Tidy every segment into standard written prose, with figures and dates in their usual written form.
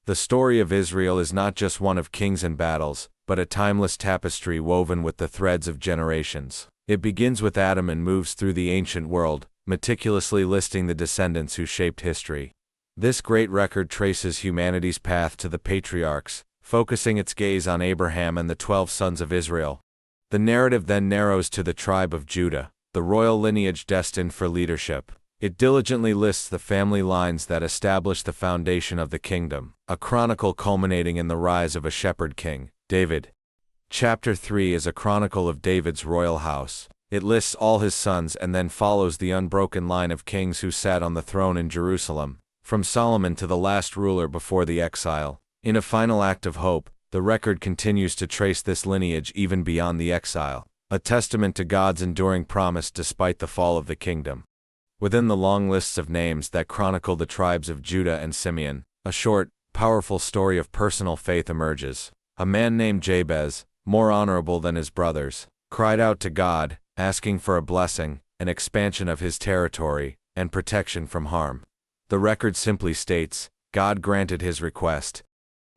The story of Israel is not just one of kings and battles, but a timeless tapestry woven with the threads of generations. It begins with Adam and moves through the ancient world, meticulously listing the descendants who shaped history. This great record traces humanity's path to the patriarchs, focusing its gaze on Abraham and the 12 sons of Israel. The narrative then narrows to the tribe of Judah, the royal lineage destined for leadership. It diligently lists the family lines that established the foundation of the kingdom, a chronicle culminating in the rise of a shepherd king, David. Chapter 3 is a chronicle of David's royal house. It lists all his sons and then follows the unbroken line of kings who sat on the throne in Jerusalem, from Solomon to the last ruler before the exile. In a final act of hope, the record continues to trace this lineage even beyond the exile, a testament to God's enduring promise despite the fall of the kingdom. Within the long lists of names that chronicle the tribes of Judah and Simeon, a short, powerful story of personal faith emerges. A man named Jabez, more honorable than his brothers, cried out to God, asking for a blessing, an expansion of his territory, and protection from harm. The record simply states, God granted his request.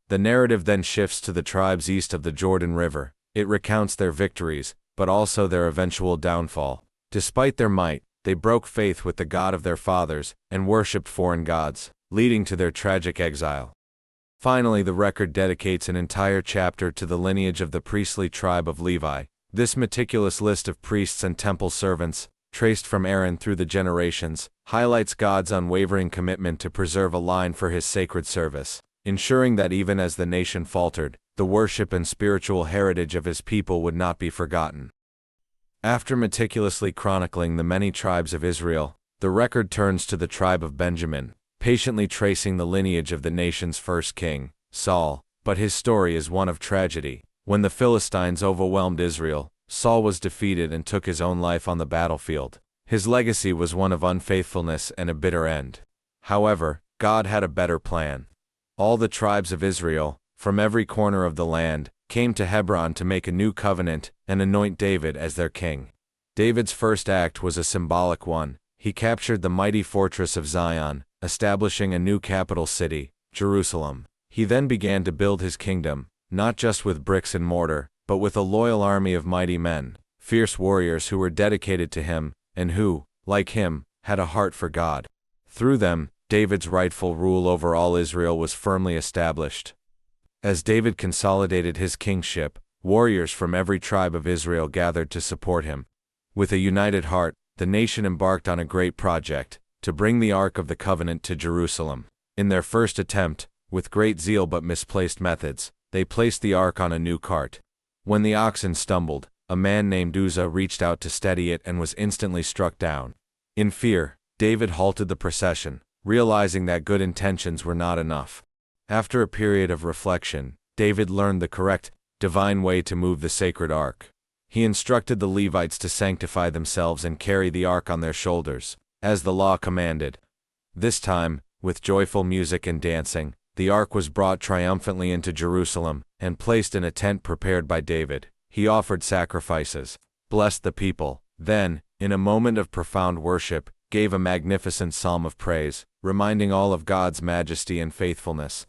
The narrative then shifts to the tribes east of the Jordan River. It recounts their victories, but also their eventual downfall. Despite their might, they broke faith with the God of their fathers and worshipped foreign gods, leading to their tragic exile. Finally, the record dedicates an entire chapter to the lineage of the priestly tribe of Levi. This meticulous list of priests and temple servants, traced from Aaron through the generations, highlights God's unwavering commitment to preserve a line for his sacred service, ensuring that even as the nation faltered, the worship and spiritual heritage of his people would not be forgotten. After meticulously chronicling the many tribes of Israel, the record turns to the tribe of Benjamin, patiently tracing the lineage of the nation's first king, Saul. But his story is one of tragedy. When the Philistines overwhelmed Israel, Saul was defeated and took his own life on the battlefield. His legacy was one of unfaithfulness and a bitter end. However, God had a better plan. All the tribes of Israel, from every corner of the land, came to Hebron to make a new covenant and anoint David as their king. David's first act was a symbolic one. He captured the mighty fortress of Zion, establishing a new capital city, Jerusalem. He then began to build his kingdom, not just with bricks and mortar, but with a loyal army of mighty men, fierce warriors who were dedicated to him, and who, like him, had a heart for God. Through them, David's rightful rule over all Israel was firmly established. As David consolidated his kingship, warriors from every tribe of Israel gathered to support him. With a united heart, the nation embarked on a great project, to bring the Ark of the Covenant to Jerusalem. In their first attempt, with great zeal but misplaced methods, they placed the Ark on a new cart. When the oxen stumbled, a man named Uzzah reached out to steady it and was instantly struck down. In fear, David halted the procession, realizing that good intentions were not enough. After a period of reflection, David learned the correct, divine way to move the sacred ark. He instructed the Levites to sanctify themselves and carry the ark on their shoulders, as the law commanded. This time, with joyful music and dancing, the ark was brought triumphantly into Jerusalem and placed in a tent prepared by David. He offered sacrifices, blessed the people, then, in a moment of profound worship, gave a magnificent psalm of praise, reminding all of God's majesty and faithfulness.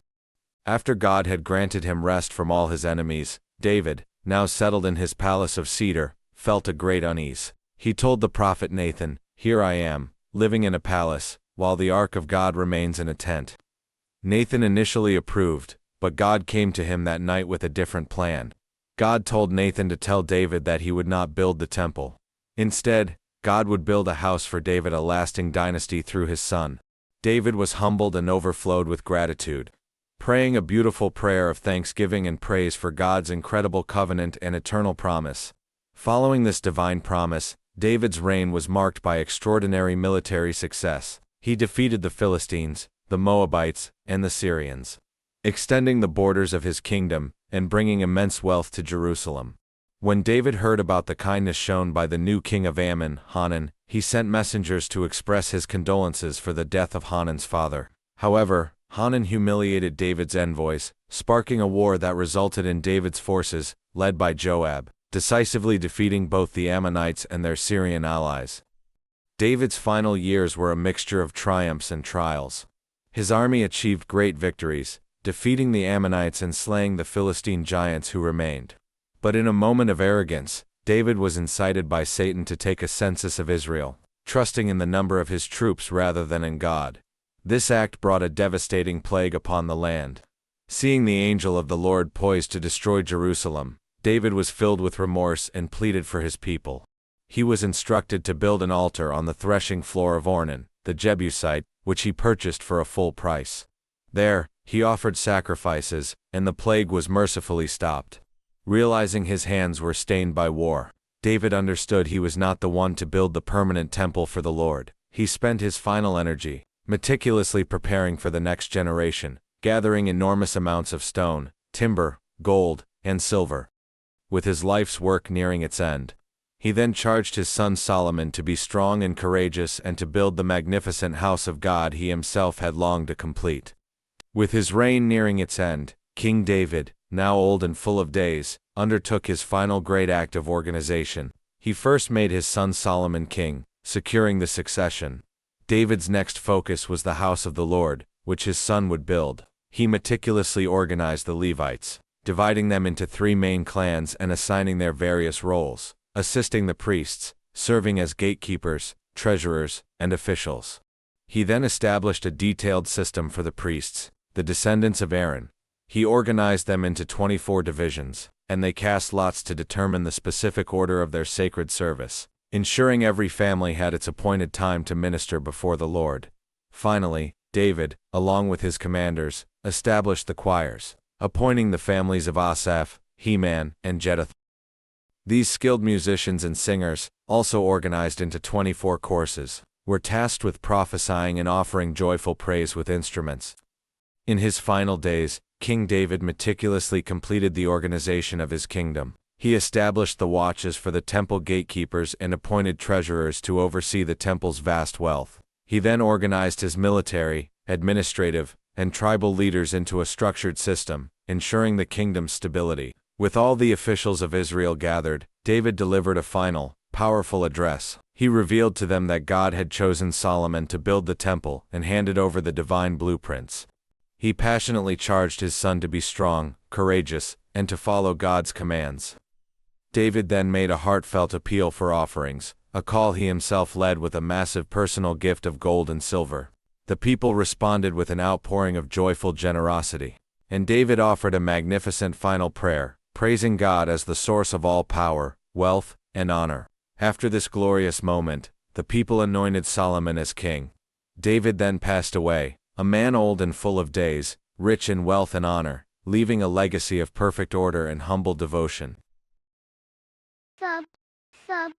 After God had granted him rest from all his enemies, David, now settled in his palace of cedar, felt a great unease. He told the prophet Nathan, "Here I am, living in a palace, while the ark of God remains in a tent." Nathan initially approved, but God came to him that night with a different plan. God told Nathan to tell David that he would not build the temple. Instead, God would build a house for David, a lasting dynasty through his son. David was humbled and overflowed with gratitude, praying a beautiful prayer of thanksgiving and praise for God's incredible covenant and eternal promise. Following this divine promise, David's reign was marked by extraordinary military success. He defeated the Philistines, the Moabites, and the Syrians, extending the borders of his kingdom and bringing immense wealth to Jerusalem. When David heard about the kindness shown by the new king of Ammon, Hanan, he sent messengers to express his condolences for the death of Hanan's father. However, Hanan humiliated David's envoys, sparking a war that resulted in David's forces, led by Joab, decisively defeating both the Ammonites and their Syrian allies. David's final years were a mixture of triumphs and trials. His army achieved great victories, defeating the Ammonites and slaying the Philistine giants who remained. But in a moment of arrogance, David was incited by Satan to take a census of Israel, trusting in the number of his troops rather than in God. This act brought a devastating plague upon the land. Seeing the angel of the Lord poised to destroy Jerusalem, David was filled with remorse and pleaded for his people. He was instructed to build an altar on the threshing floor of Ornan, the Jebusite, which he purchased for a full price. There, he offered sacrifices, and the plague was mercifully stopped. Realizing his hands were stained by war, David understood he was not the one to build the permanent temple for the Lord. He spent his final energy, meticulously preparing for the next generation, gathering enormous amounts of stone, timber, gold, and silver. With his life's work nearing its end, he then charged his son Solomon to be strong and courageous and to build the magnificent house of God he himself had longed to complete. With his reign nearing its end, King David, now old and full of days, undertook his final great act of organization. He first made his son Solomon king, securing the succession. David's next focus was the house of the Lord, which his son would build. He meticulously organized the Levites, dividing them into 3 main clans and assigning their various roles, assisting the priests, serving as gatekeepers, treasurers, and officials. He then established a detailed system for the priests, the descendants of Aaron. He organized them into 24 divisions, and they cast lots to determine the specific order of their sacred service, ensuring every family had its appointed time to minister before the Lord. Finally, David, along with his commanders, established the choirs, appointing the families of Asaph, Heman, and Jeduthun. These skilled musicians and singers, also organized into 24 courses, were tasked with prophesying and offering joyful praise with instruments. In his final days, King David meticulously completed the organization of his kingdom. He established the watches for the temple gatekeepers and appointed treasurers to oversee the temple's vast wealth. He then organized his military, administrative, and tribal leaders into a structured system, ensuring the kingdom's stability. With all the officials of Israel gathered, David delivered a final, powerful address. He revealed to them that God had chosen Solomon to build the temple and handed over the divine blueprints. He passionately charged his son to be strong, courageous, and to follow God's commands. David then made a heartfelt appeal for offerings, a call he himself led with a massive personal gift of gold and silver. The people responded with an outpouring of joyful generosity, and David offered a magnificent final prayer, praising God as the source of all power, wealth, and honor. After this glorious moment, the people anointed Solomon as king. David then passed away, a man old and full of days, rich in wealth and honor, leaving a legacy of perfect order and humble devotion. Subscribe.